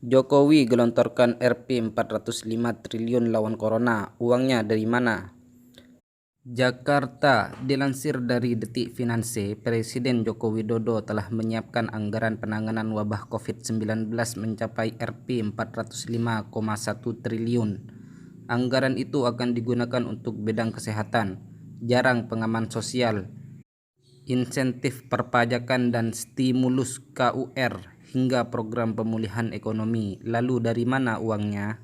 Jokowi gelontorkan Rp 405 triliun lawan Corona, uangnya dari mana? Jakarta, dilansir dari Detik Finance, Presiden Joko Widodo telah menyiapkan anggaran penanganan wabah COVID-19 mencapai Rp 405,1 triliun. Anggaran itu akan digunakan untuk bidang kesehatan, jarang pengaman sosial, insentif perpajakan dan stimulus KUR, hingga program pemulihan ekonomi. Lalu dari mana uangnya?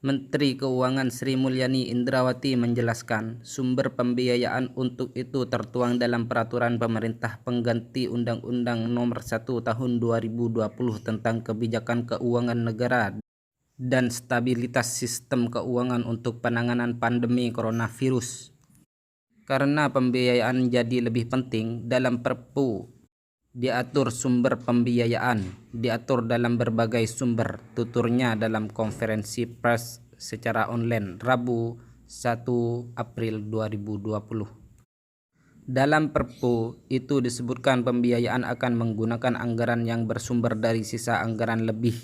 Menteri Keuangan Sri Mulyani Indrawati menjelaskan, sumber pembiayaan untuk itu tertuang dalam Peraturan Pemerintah Pengganti Undang-Undang Nomor 1 Tahun 2020 tentang Kebijakan Keuangan Negara dan Stabilitas Sistem Keuangan untuk penanganan pandemi coronavirus. Karena pembiayaan jadi lebih penting, dalam Perpu diatur sumber pembiayaan, diatur dalam berbagai sumber, tuturnya dalam konferensi pers secara online Rabu 1 April 2020. Dalam Perpu itu disebutkan pembiayaan akan menggunakan anggaran yang bersumber dari sisa anggaran lebih,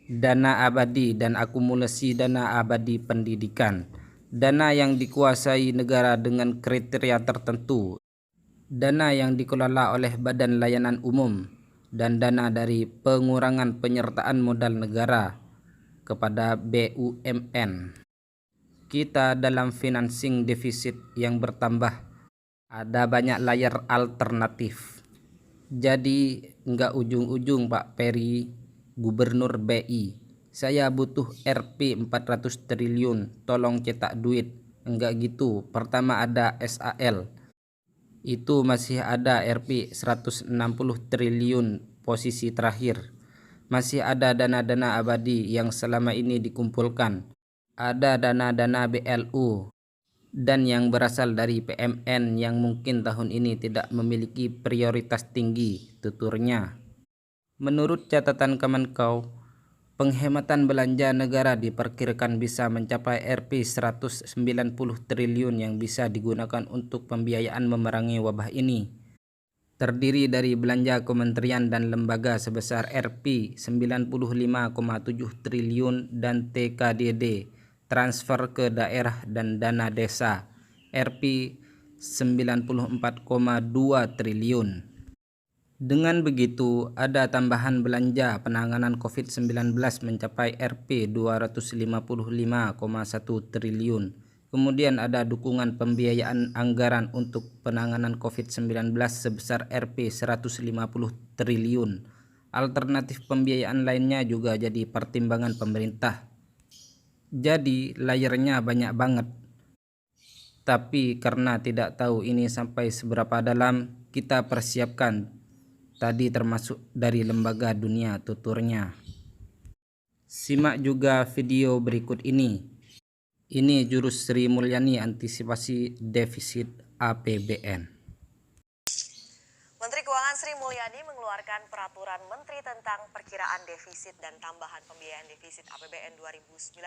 dana abadi dan akumulasi dana abadi pendidikan, dana yang dikuasai negara dengan kriteria tertentu, dana yang dikelola oleh Badan Layanan Umum, dan dana dari pengurangan penyertaan modal negara kepada BUMN. Kita dalam financing defisit yang bertambah, ada banyak layar alternatif. Jadi nggak ujung-ujung Pak Peri, Gubernur BI, saya butuh Rp 400 triliun, tolong cetak duit. Enggak gitu, pertama ada SAL. Itu masih ada Rp 160 triliun posisi terakhir. Masih ada dana-dana abadi yang selama ini dikumpulkan. Ada dana-dana BLU dan yang berasal dari PMN yang mungkin tahun ini tidak memiliki prioritas tinggi, tuturnya. Menurut catatan Kemenkeu, penghematan belanja negara diperkirakan bisa mencapai Rp 190 triliun yang bisa digunakan untuk pembiayaan memerangi wabah ini. Terdiri dari belanja kementerian dan lembaga sebesar Rp 95,7 triliun dan TKDD, transfer ke daerah dan dana desa, Rp 94,2 triliun. Dengan begitu, ada tambahan belanja penanganan COVID-19 mencapai Rp 255,1 triliun. Kemudian ada dukungan pembiayaan anggaran untuk penanganan COVID-19 sebesar Rp 150 triliun. Alternatif pembiayaan lainnya juga jadi pertimbangan pemerintah. Jadi layernya banyak banget. Tapi karena tidak tahu ini sampai seberapa dalam, kita persiapkan tadi termasuk dari lembaga dunia, tuturnya. Simak juga video berikut ini. Ini jurus Sri Mulyani antisipasi defisit APBN. Menteri Keuangan Sri Mulyani mengeluarkan peraturan Menteri tentang perkiraan defisit dan tambahan pembiayaan defisit APBN 2019.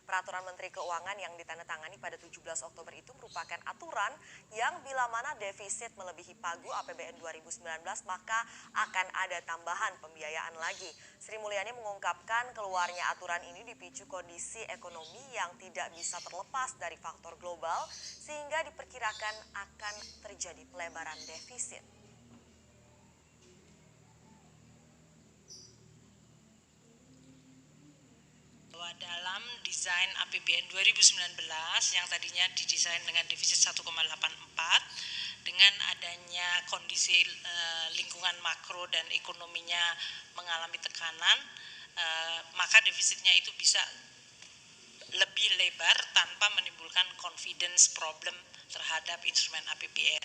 Peraturan Menteri Keuangan yang ditandatangani pada 17 Oktober itu merupakan aturan yang bila mana defisit melebihi pagu APBN 2019 maka akan ada tambahan pembiayaan lagi. Sri Mulyani mengungkapkan keluarnya aturan ini dipicu kondisi ekonomi yang tidak bisa terlepas dari faktor global sehingga diperkirakan akan terjadi pelebaran defisit. Dalam desain APBN 2019 yang tadinya didesain dengan defisit 1,84, dengan adanya kondisi lingkungan makro dan ekonominya mengalami tekanan, maka defisitnya itu bisa lebih lebar tanpa menimbulkan confidence problem terhadap instrumen APBN.